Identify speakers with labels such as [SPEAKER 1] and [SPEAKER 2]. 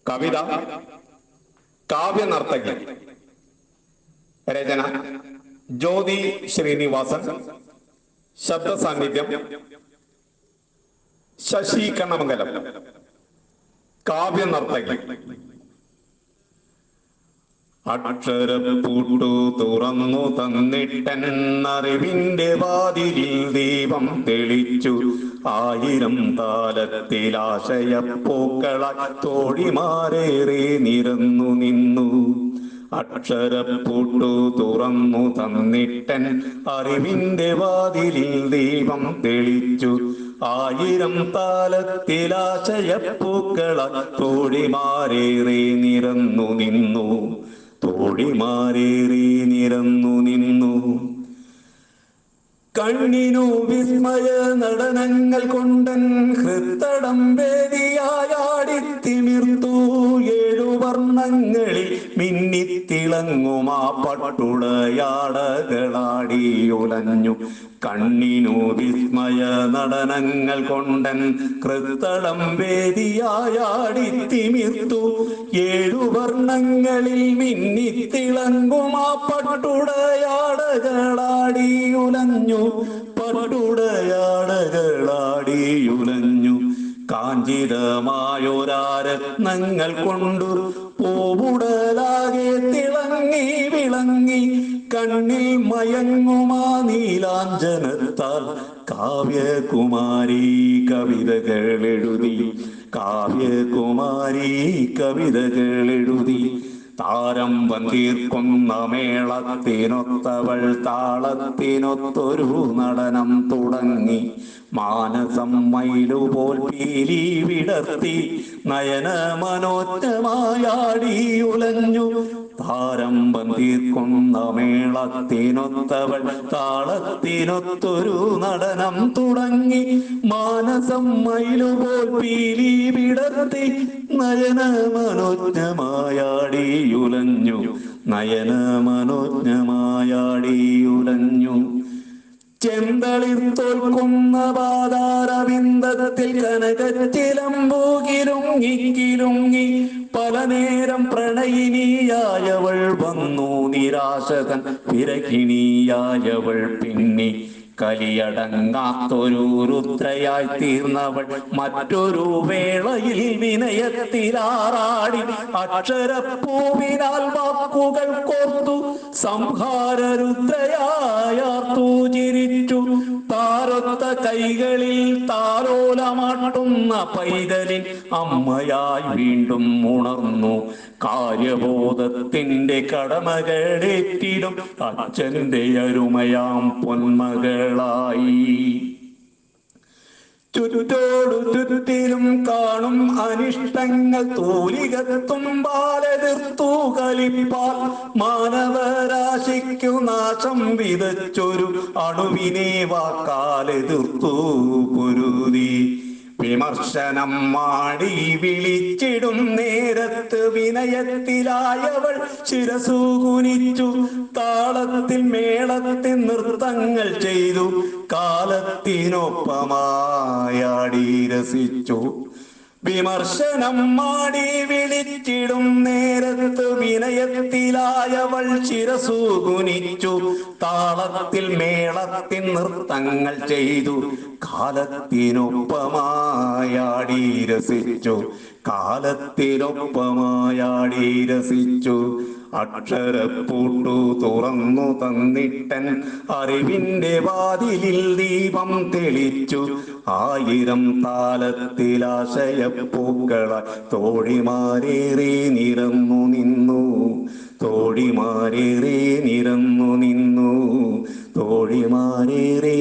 [SPEAKER 1] കവിത കാവ്യനർത്തകി. രചന ജ്യോതി ശ്രീനിവാസൻ. ശബ്ദ സാന്നിധ്യം ശശി കണ്ണമംഗലം. കാവ്യനർത്തകി. അക്ഷരപ്പൂട്ടു തുറന്നു തന്നിട്ടെന്നറിവിന്റെ വാതിലിൽ ദീപം തെളിച്ചു. 1000 താലത്തിലാശയപ്പൂക്കളായി തോഴിമാരേറെ നിരന്നു നിന്നു. അക്ഷരപ്പൂട്ടു തുറന്നു തന്നിട്ടൻ അറിവിന്റെ വാതിലിൽ ദീപം തെളിച്ചു. 1000 താലത്തിലാശയപ്പൂക്കളായി തോഴിമാരേറെ നിരന്നു നിന്നു. തോഴിമാരേറെ നിരന്നു നിന്നു. കണ്ണിനു വിസ്മയ നടനങ്ങൾ കൊണ്ടൻ ഹൃത്തടം വേദിയാടിത്തിമിർത്തു. 7 വർണ്ണങ്ങളിൽ മിന്നിത്തിളങ്ങുമാ പട്ടുടയാടകളാടിയുലഞ്ഞു. കണ്ണിനു വിസ്മയ നടനങ്ങൾ കൊണ്ടൻ ഹൃത്തടം വേദിയാടിത്തിമിർത്തു. 7 വർണ്ണങ്ങളിൽ മിന്നിത്തിളങ്ങുമാ പട്ടുടയാടകളാടിയുലഞ്ഞു. പട്ടുടയാടകളാടിയുലഞ്ഞു. കാഞ്ചിതമായൊരാരത്നങ്ങൾ കൊണ്ടു പൂവുടലാകെ തിളങ്ങി വിളങ്ങി. കണ്ണിൽ മയങ്ങുമാ നീലാഞ്ജനത്താൽ കാവ്യകുമാരി കവിതകൾ എഴുതി. കാവ്യകുമാരി കവിതകൾ എഴുതി. താരം വന്തീർക്കുന്ന മേളത്തിനൊത്തവൾ താളത്തിനൊത്തൊരു നടനം തുടങ്ങി. മാനസം മയിലുപോൽ പീലി വിടർത്തി നയന മനോജ്ഞമായാടി ഉലഞ്ഞു. താരം വന്തീർക്കുന്ന മേളത്തിനൊത്തവൾ താളത്തിനൊത്തൊരു നടനം തുടങ്ങി. മാനസം മയിലുപോൽ പീലി വിടർത്തി നയന മനോജ്ഞമായാടിയുലഞ്ഞു. നയന മനോജ്ഞമായാടിയുലഞ്ഞു. ചെന്തളിർ തോൽക്കുന്ന പാതാരവിന്ദത്തിൽ കനകച്ചിലമ്പൂകിലുങ്ങി കിലുങ്ങി. പല നേരം പ്രണയിനിയായവൾ വന്നു. നിരാശതൻ വിരഹിണിയായവൾ പിന്നി. കലിയടങ്ങാത്തൊരു രുദ്രയായി തീർന്നവൾ മറ്റൊരു വേളയിൽ വിനയത്തിലാറാടി. അക്ഷരപ്പൂവിനാൽ വാക്കുകൾ കോർത്തു സംഹാരരുദ്രയായാർത്തു ചിരിച്ചു. താരൊത്ത കൈകളിൽ താലോലമാട്ടുന്ന പൈതലിൻ അമ്മയായി വീണ്ടും ഉണർന്നു. കാര്യബോധത്തിന്റെ കടമകളേറ്റിടും അച്ഛന്റെ അരുമയാം പൊന്മകളായി. ചുറ്റോടു ചുറ്റിലും കാണും അനിഷ്ടങ്ങൾ തൂലികത്തുമ്പാലെതിർത്തു കലിപ്പാൽ. മാനവരാശിക്കു നാശം വിതച്ചൊരു അണുവിനെ വാക്കാലെതിർത്തു പൊരുതി. വിമർശനം മാടി വിളിച്ചിടും നേരത്ത് വിനയത്തിലായവൾ ശിരസു കുനിച്ചു. താളത്തിൽ മേളത്തിൽ നൃത്തങ്ങൾ ചെയ്തു. കാലത്തിനൊപ്പമായാടി രസിച്ചു. വിമർശനം മാടി വിളിച്ചിടും നേരത്ത് വിനയത്തിലായവൾ ശിരസു കുനിച്ചു. താളത്തിൽ മേളത്തിൽ നൃത്തങ്ങൾ ചെയ്തു. കാലത്തിനൊപ്പമായാടി രസിച്ചു. കാലത്തിനൊപ്പമായാടി രസിച്ചു. അക്ഷരപ്പൂട്ടു തുറന്നു തന്നിട്ടൻ അറിവിന്റെ വാതിലിൽ ദീപം തെളിച്ചു. 1000 താലത്തിലാശയപ്പൂക്കളായി തോഴിമാരേറെ നിരന്നു നിന്നു. തോഴിമാരേറെ നിരന്നു നിന്നു. തോഴിമാരേറെ